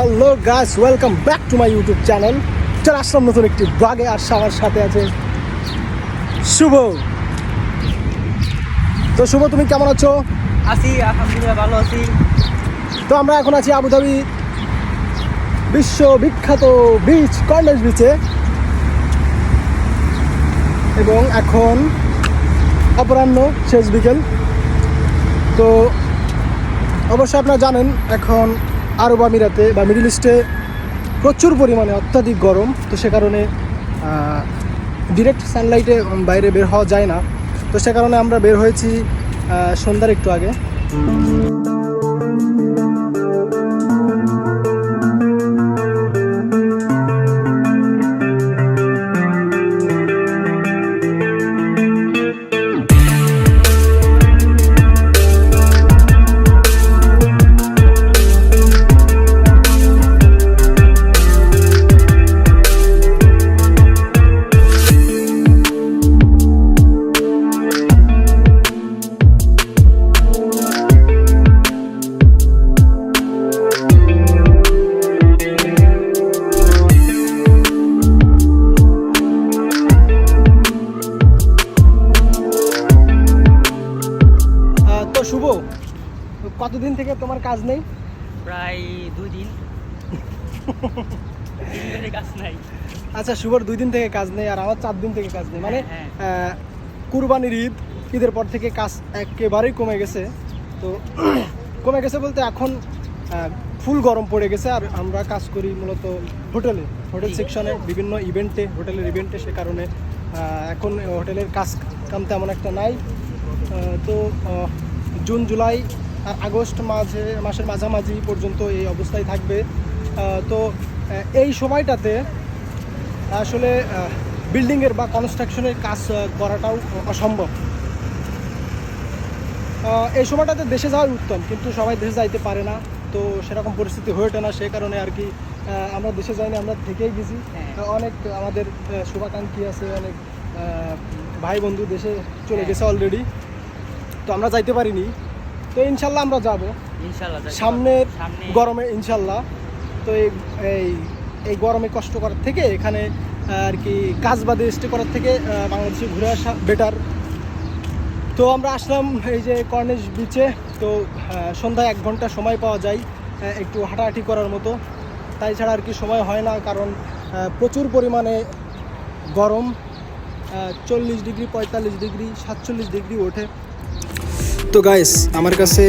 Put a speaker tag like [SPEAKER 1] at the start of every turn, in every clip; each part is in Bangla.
[SPEAKER 1] Hello guys, welcome back to my YouTube channel. চলে আসলাম নতুন একটি ব্লগে। আর সবার সাথে আছে শুভ। তো শুভ, তুমি কেমন আছো?
[SPEAKER 2] আছি, আলহামদুলিল্লাহ ভালো আছি।
[SPEAKER 1] তো আমরা এখন আছি আবুধাবি বিশ্ববিখ্যাত বিচ কর্নিশ বিচে, এবং এখন অপরাহ্ন শেষ বিকেল। তো অবশ্যই আপনারা জানেন এখন আরব আমিরাতে বা মিডল ইস্টে প্রচুর পরিমাণে অত্যাধিক গরম। তো সে কারণে ডিরেক্ট সানলাইটে বাইরে বের হওয়া যায় না। তো সে কারণে আমরা বের হয়েছি সন্ধ্যার একটু আগে। তো শুভ, কতদিন থেকে তোমার কাজ নেই?
[SPEAKER 2] প্রায় 2 দিন কাজ নাই।
[SPEAKER 1] আচ্ছা, শুভর 2 দিন থেকে কাজ নেই, আর আমার 4 দিন থেকে কাজ নেই। মানে কুরবানির ঈদের পর থেকে কাজ একেবারেই কমে গেছে। তো কমে গেছে বলতে এখন ফুল গরম পড়ে গেছে। আর আমরা কাজ করি মূলত হোটেল সেকশনে, বিভিন্ন হোটেলের ইভেন্টে। সে কারণে এখন হোটেলের কাজ কাম তেমন একটা নাই। তো জুন, জুলাই আর আগস্ট মাসের মাঝামাঝি পর্যন্ত এই অবস্থায় থাকবে। তো এই সময়টাতে আসলে বিল্ডিংয়ের বা কনস্ট্রাকশনের কাজ করাটাও অসম্ভব। এই সময়টাতে দেশে যাওয়াই উত্তম, কিন্তু সবাই দেশে যাইতে পারে না। তো সেরকম পরিস্থিতি হয়ে ওঠে না। সে কারণে আর কি আমরা দেশে যাইনি, আমরা থেকেই গেছি। অনেক আমাদের শুভাকাঙ্ক্ষী আছে, অনেক ভাই বন্ধু দেশে চলে গেছে অলরেডি। তো আমরা যাইতে পারিনি। তো ইনশাল্লাহ আমরা যাব সামনের গরমে ইনশাল্লাহ। তো এই গরমে কষ্ট করার থেকে এখানে আর কি কাজ বাদে স্টে করার থেকে বাংলাদেশে ঘুরে আসা বেটার। তো আমরা আসলাম এই যে কর্নিশ বিচে। তো সন্ধ্যায় 1 ঘন্টা সময় পাওয়া যায় একটু হাঁটাহাঁটি করার মতো। তাই ছাড়া আর কি সময় হয় না, কারণ প্রচুর পরিমাণে গরম। 40 ডিগ্রি, 45 ডিগ্রি, 47 ডিগ্রি ওঠে। তো গাইস, আমার কাছে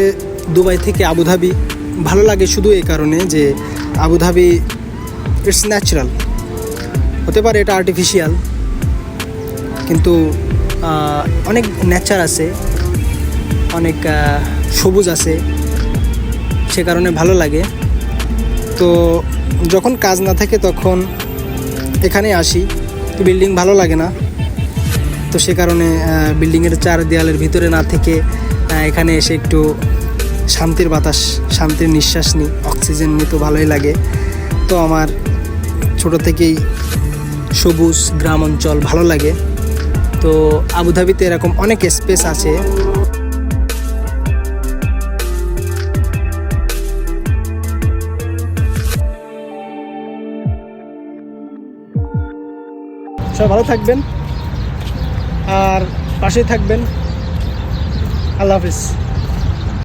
[SPEAKER 1] দুবাই থেকে আবুধাবি ভালো লাগে শুধু এই কারণে যে আবুধাবি ইটস ন্যাচারাল। হতে পারে এটা আর্টিফিশিয়াল, কিন্তু অনেক নেচার আছে, অনেক সবুজ আছে, সে কারণে ভালো লাগে। তো যখন কাজ না থাকে তখন এখানে আসি, তো বিল্ডিং ভালো লাগে না। তো সে কারণে বিল্ডিংয়ের 4 দেয়ালের ভিতরে না থেকে এখানে এসে একটু শান্তির বাতাস, শান্তির নিঃশ্বাস নিই, অক্সিজেন নিই, তো ভালোই লাগে। তো আমার ছোট থেকেই সবুজ গ্রাম অঞ্চল ভালো লাগে। তো আবুধাবিতে এরকম অনেক স্পেস আছে। সবাই ভালো থাকবেন আর পাশেই থাকবেন। আল্লাহ হাফিজ।